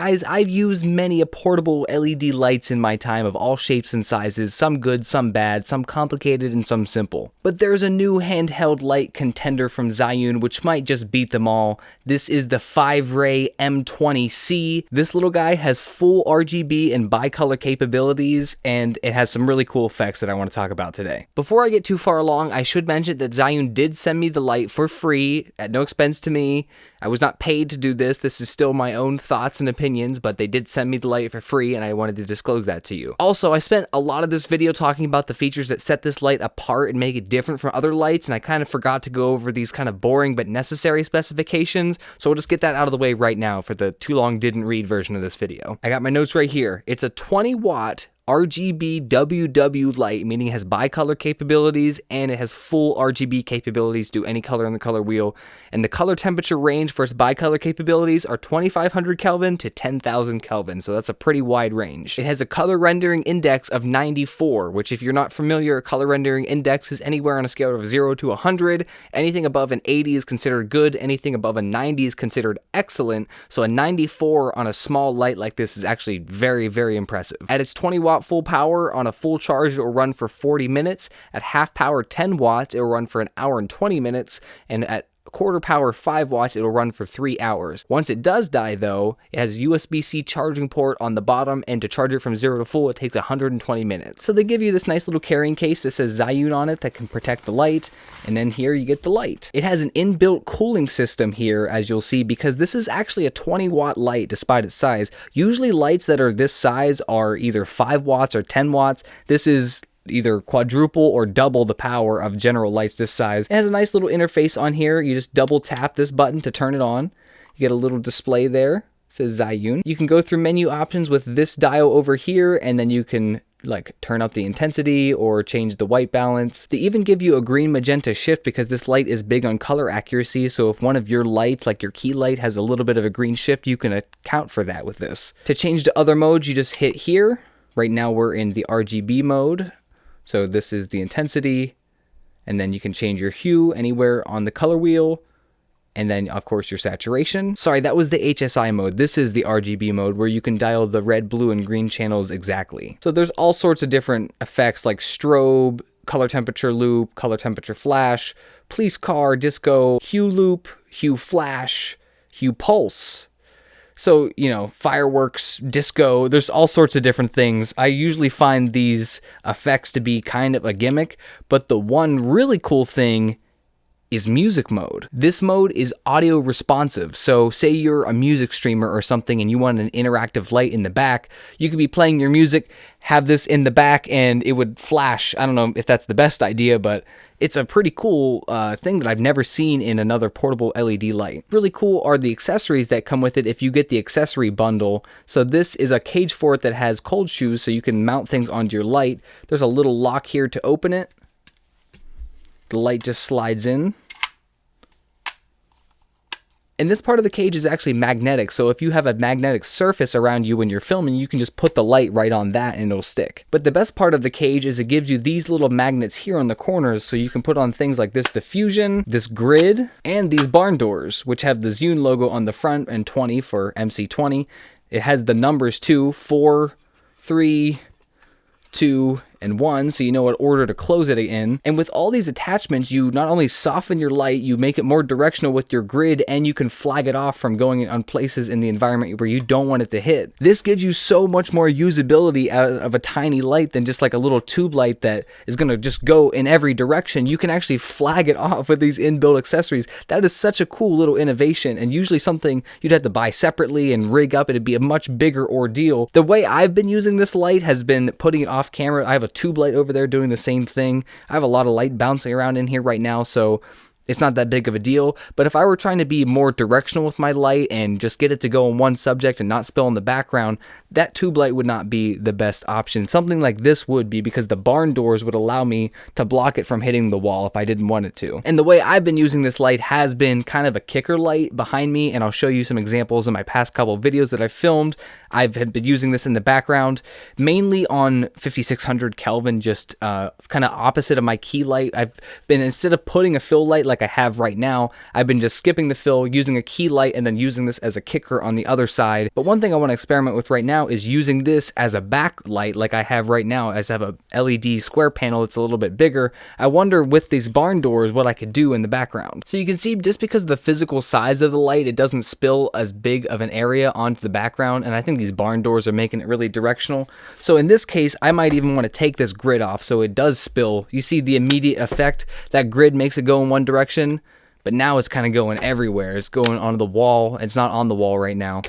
Guys, I've used many a portable LED lights in my time of all shapes and sizes, some good, some bad, some complicated, and some simple. But there's a new handheld light contender from Zhiyun which might just beat them all. This is the Fiveray M20C. This little guy has full RGB and bicolor capabilities, and it has some really cool effects that I want to talk about today. Before I get too far along, I should mention that Zhiyun did send me the light for free, at no expense to me. I was not paid to do this. This is still my own thoughts and opinions, but they did send me the light for free, and I wanted to disclose that to you. Also, I spent a lot of this video talking about the features that set this light apart and make it different from other lights, and I kind of forgot to go over these kind of boring but necessary specifications, so we'll just get that out of the way right now for the too long didn't read version of this video. I got my notes right here. It's a 20-watt RGB WW light, meaning it has bicolor capabilities and it has full RGB capabilities, do any color on the color wheel. And the color temperature range for its bicolor capabilities are 2500 Kelvin to 10,000 Kelvin, so that's a pretty wide range. It has a color rendering index of 94, which if you're not familiar, a color rendering index is anywhere on a scale of 0 to 100. Anything above an 80 is considered good, anything above a 90 is considered excellent, so a 94 on a small light like this is actually very, very impressive. At its 20-watt full power, on a full charge it will run for 40 minutes. At half power 10 watts it will run for an hour and 20 minutes, and at quarter power 5 watts it'll run for 3 hours. Once it does die though, it has a USB-C charging port on the bottom, and to charge it from 0 to full it takes 120 minutes. So they give you this nice little carrying case that says Zhiyun on it that can protect the light, and then here you get the light. It has an inbuilt cooling system here, as you'll see, because this is actually a 20-watt light despite its size. Usually lights that are this size are either 5 watts or 10 watts. This is either quadruple or double the power of general lights this size. It has a nice little interface on here. You just double tap this button to turn it on. You get a little display there. It says Zhiyun. You can go through menu options with this dial over here, and then you can like turn up the intensity or change the white balance. They even give you a green magenta shift because this light is big on color accuracy, so if one of your lights, like your key light, has a little bit of a green shift, you can account for that with this. To change to other modes, you just hit here. Right now we're in the RGB mode. So this is the intensity, and then you can change your hue anywhere on the color wheel, and then of course your saturation. Sorry, that was the HSI mode. This is the RGB mode where you can dial the red, blue, and green channels exactly. So there's all sorts of different effects like strobe, color temperature loop, color temperature flash, police car, disco, hue loop, hue flash, hue pulse. So, you know, fireworks, disco, there's all sorts of different things. I usually find these effects to be kind of a gimmick, but the one really cool thing is music mode. This mode is audio responsive. So say you're a music streamer or something and you want an interactive light in the back, you could be playing your music, have this in the back, and it would flash. I don't know if that's the best idea, but it's a pretty cool thing that I've never seen in another portable LED light. Really cool are the accessories that come with it if you get the accessory bundle. So this is a cage for it that has cold shoes, so you can mount things onto your light. There's a little lock here to open it. The light just slides in. And this part of the cage is actually magnetic, so if you have a magnetic surface around you when you're filming, you can just put the light right on that and it'll stick. But the best part of the cage is it gives you these little magnets here on the corners, so you can put on things like this diffusion, this grid, and these barn doors, which have the Zhiyun logo on the front and 20 for MC20. It has the numbers too, 4, 3, 2, and 1, so you know what order to close it in. And with all these attachments, you not only soften your light, you make it more directional with your grid, and you can flag it off from going on places in the environment where you don't want it to hit. This gives you so much more usability out of a tiny light than just like a little tube light that is going to just go in every direction. You can actually flag it off with these inbuilt accessories. That is such a cool little innovation, and usually something you'd have to buy separately and rig up. It'd be a much bigger ordeal. The way I've been using this light has been putting it off camera. I have a tube light over there doing the same thing. I have a lot of light bouncing around in here right now, so it's not that big of a deal. But if I were trying to be more directional with my light and just get it to go on one subject and not spill in the background, that tube light would not be the best option. Something like this would be, because the barn doors would allow me to block it from hitting the wall if I didn't want it to. And the way I've been using this light has been kind of a kicker light behind me, and I'll show you some examples in my past couple videos that I've filmed. I've been using this in the background, mainly on 5600 Kelvin, just kind of opposite of my key light. I've been, instead of putting a fill light like like I have right now, I've been just skipping the fill, using a key light, and then using this as a kicker on the other side. But one thing I want to experiment with right now is using this as a backlight like I have right now, as I have a LED square panel that's a little bit bigger. I wonder with these barn doors what I could do in the background. So you can see just because of the physical size of the light, it doesn't spill as big of an area onto the background, and I think these barn doors are making it really directional. So in this case, I might even want to take this grid off so it does spill. You see the immediate effect? That grid makes it go in one direction, but now it's kind of going everywhere. It's going onto the wall. It's not on the wall right now.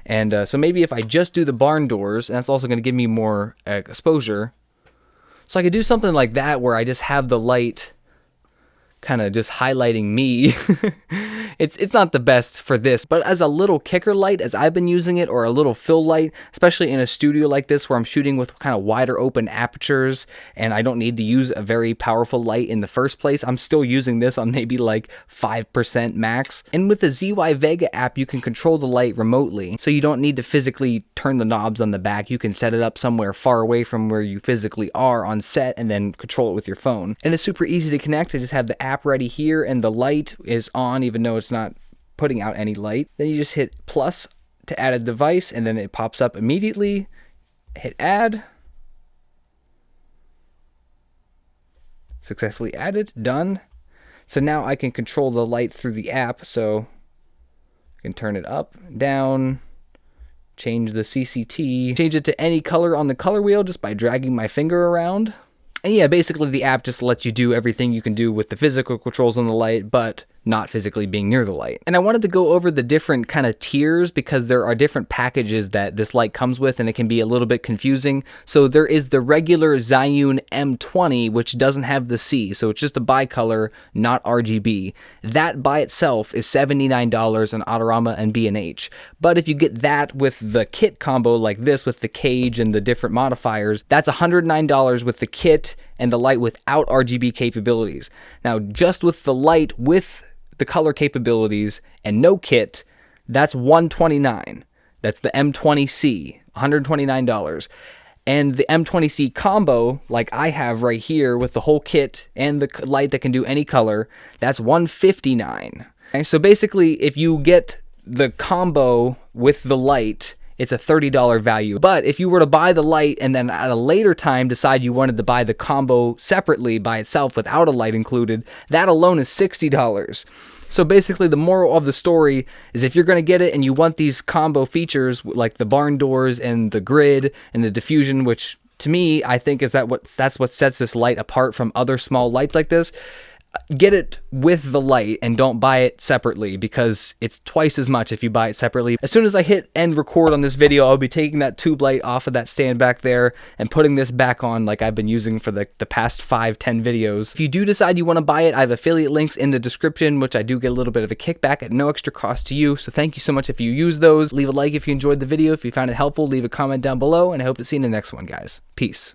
And so maybe if I just do the barn doors, and that's also going to give me more exposure. So I could do something like that where I just have the light kind of just highlighting me. It's not the best for this, but as a little kicker light, as I've been using it, or a little fill light, especially in a studio like this where I'm shooting with kind of wider open apertures and I don't need to use a very powerful light in the first place, I'm still using this on maybe like 5% max. And with the ZY Vega app, you can control the light remotely, so you don't need to physically turn the knobs on the back. You can set it up somewhere far away from where you physically are on set and then control it with your phone. And it's super easy to connect. I just have the app ready here and the light is on even though it's not putting out any light. Then you just hit plus to add a device and then it pops up immediately. Hit add. Successfully added. Done. So now I can control the light through the app. So I can turn it up, down, change the CCT, change it to any color on the color wheel just by dragging my finger around. And yeah, basically the app just lets you do everything you can do with the physical controls on the light, but not physically being near the light. And I wanted to go over the different kind of tiers because there are different packages that this light comes with and it can be a little bit confusing. So there is the regular Zhiyun M20, which doesn't have the C, so it's just a bicolor, not RGB. That by itself is $79 on Autorama and B&H. But if you get that with the kit combo like this with the cage and the different modifiers, that's $109 with the kit and the light without RGB capabilities. Now, just with the light with the color capabilities and no kit, that's $129. That's the M20C, $129. And the M20C combo, like I have right here with the whole kit and the light that can do any color, that's $159. Okay, so basically, if you get the combo with the light, it's a $30 value. But if you were to buy the light and then at a later time decide you wanted to buy the combo separately by itself without a light included, that alone is $60. So basically the moral of the story is if you're going to get it and you want these combo features like the barn doors and the grid and the diffusion, which to me I think is that's what sets this light apart from other small lights like this, get it with the light and don't buy it separately because it's twice as much if you buy it separately. As soon as I hit end record on this video, I'll be taking that tube light off of that stand back there and putting this back on like I've been using for the past 5-10 videos. If you do decide you want to buy it, I have affiliate links in the description, which I do get a little bit of a kickback at no extra cost to you. So thank you so much if you use those. Leave a like if you enjoyed the video. If you found it helpful, leave a comment down below, and I hope to see you in the next one, guys. Peace.